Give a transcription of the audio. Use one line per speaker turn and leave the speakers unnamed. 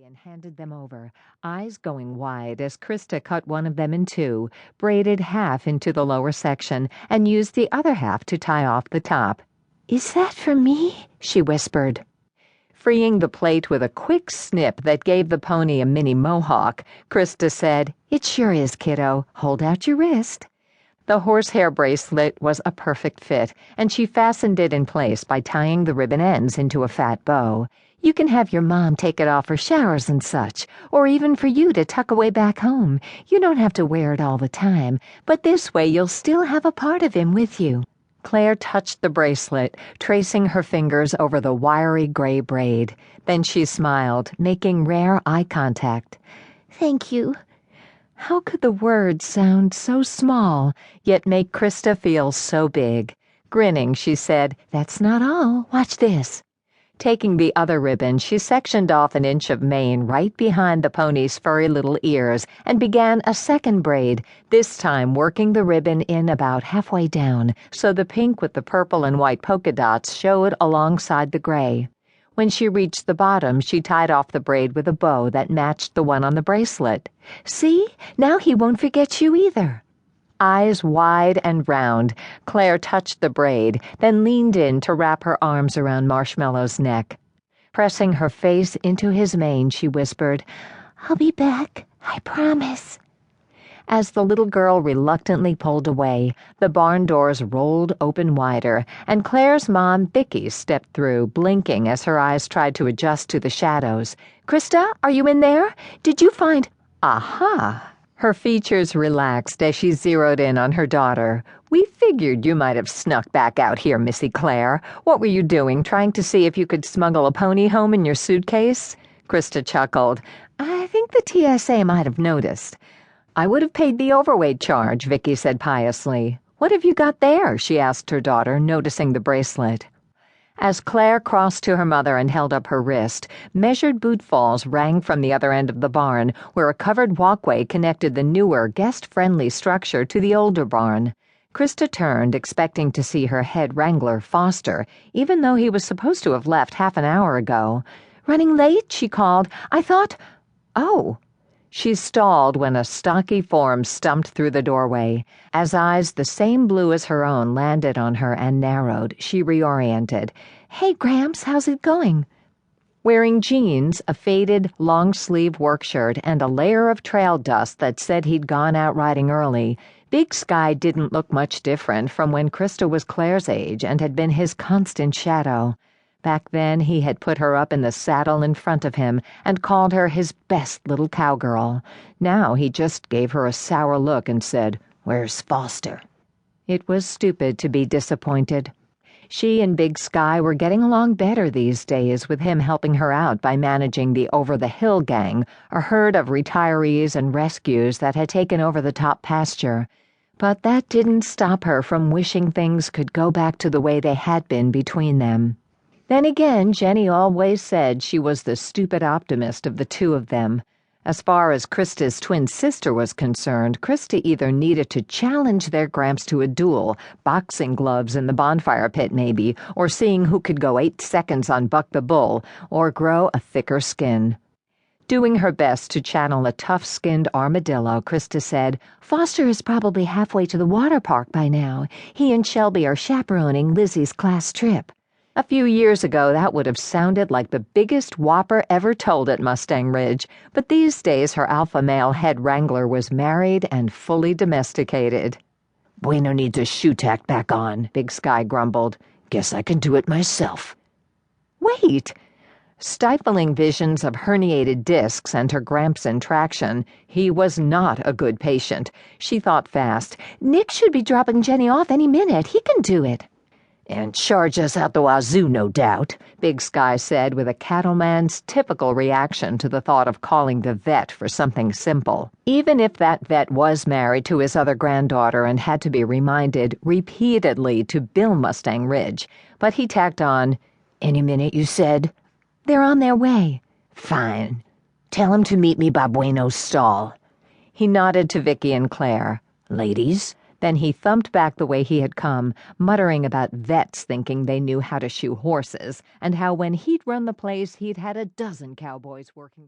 and handed them over, eyes going wide as Krista cut one of them in two, braided half into the lower section, and used the other half to tie off the top.
"Is that for me?" she whispered.
Freeing the plait with a quick snip that gave the pony a mini mohawk, Krista said, "It sure is, kiddo. Hold out your wrist." The horsehair bracelet was a perfect fit, and she fastened it in place by tying the ribbon ends into a fat bow. "You can have your mom take it off for showers and such, or even for you to tuck away back home. You don't have to wear it all the time, but this way you'll still have a part of him with you." Claire touched the bracelet, tracing her fingers over the wiry gray braid. Then she smiled, making rare eye contact.
"Thank you."
How could the words sound so small, yet make Krista feel so big? Grinning, she said, "That's not all. Watch this." Taking the other ribbon, she sectioned off an inch of mane right behind the pony's furry little ears and began a second braid, this time working the ribbon in about halfway down, so the pink with the purple and white polka dots showed alongside the gray. When she reached the bottom, she tied off the braid with a bow that matched the one on the bracelet.
"See? Now he won't forget you either."
Eyes wide and round, Claire touched the braid, then leaned in to wrap her arms around Marshmallow's neck. Pressing her face into his mane, she whispered,
"I'll be back, I promise."
As the little girl reluctantly pulled away, the barn doors rolled open wider, and Claire's mom, Vicky, stepped through, blinking as her eyes tried to adjust to the shadows. "Krista, are you in there? Did you find—" "Aha!" Her features relaxed as she zeroed in on her daughter. "We figured you might have snuck back out here, Missy Claire. What were you doing, trying to see if you could smuggle a pony home in your suitcase?" Krista chuckled. "I think the TSA might have noticed." "I would have paid the overweight charge," Vicky said piously. "What have you got there?" she asked her daughter, noticing the bracelet. As Claire crossed to her mother and held up her wrist, measured bootfalls rang from the other end of the barn, where a covered walkway connected the newer, guest-friendly structure to the older barn. Krista turned, expecting to see her head wrangler, Foster, even though he was supposed to have left half an hour ago. "Running late?" she called. "I thought—" "Oh." She stalled when a stocky form stumped through the doorway. As eyes the same blue as her own landed on her and narrowed, she reoriented. "Hey, Gramps, how's it going?" Wearing jeans, a faded, long-sleeve work shirt, and a layer of trail dust that said he'd gone out riding early, Big Sky didn't look much different from when Krista was Claire's age and had been his constant shadow. Back then, he had put her up in the saddle in front of him and called her his best little cowgirl. Now he just gave her a sour look and said, "Where's Foster?" It was stupid to be disappointed. She and Big Sky were getting along better these days, with him helping her out by managing the Over-the-Hill gang, a herd of retirees and rescues that had taken over the top pasture. But that didn't stop her from wishing things could go back to the way they had been between them. Then again, Jenny always said she was the stupid optimist of the two of them. As far as Krista's twin sister was concerned, Krista either needed to challenge their Gramps to a duel, boxing gloves in the bonfire pit maybe, or seeing who could go 8 seconds on Buck the Bull, or grow a thicker skin. Doing her best to channel a tough-skinned armadillo, Krista said, "Foster is probably halfway to the water park by now. He and Shelby are chaperoning Lizzie's class trip." A few years ago, that would have sounded like the biggest whopper ever told at Mustang Ridge, but these days her alpha male head wrangler was married and fully domesticated.
"Bueno needs a shoe tack back on," Big Sky grumbled. "Guess I can do it myself."
"Wait!" Stifling visions of herniated discs and her Gramps in traction, he was not a good patient. She thought fast.
"Nick should be dropping Jenny off any minute. He can do it."
"And charge us out the wazoo, no doubt,"
Big Sky said with a cattleman's typical reaction to the thought of calling the vet for something simple. Even if that vet was married to his other granddaughter and had to be reminded repeatedly to bill Mustang Ridge. But he tacked on,
"Any minute, you said?"
"They're on their way."
"Fine. Tell him to meet me by Bueno's stall."
He nodded to Vicky and Claire.
"Ladies?"
Then he thumped back the way he had come, muttering about vets thinking they knew how to shoe horses, and how when he'd run the place he'd had a dozen cowboys working for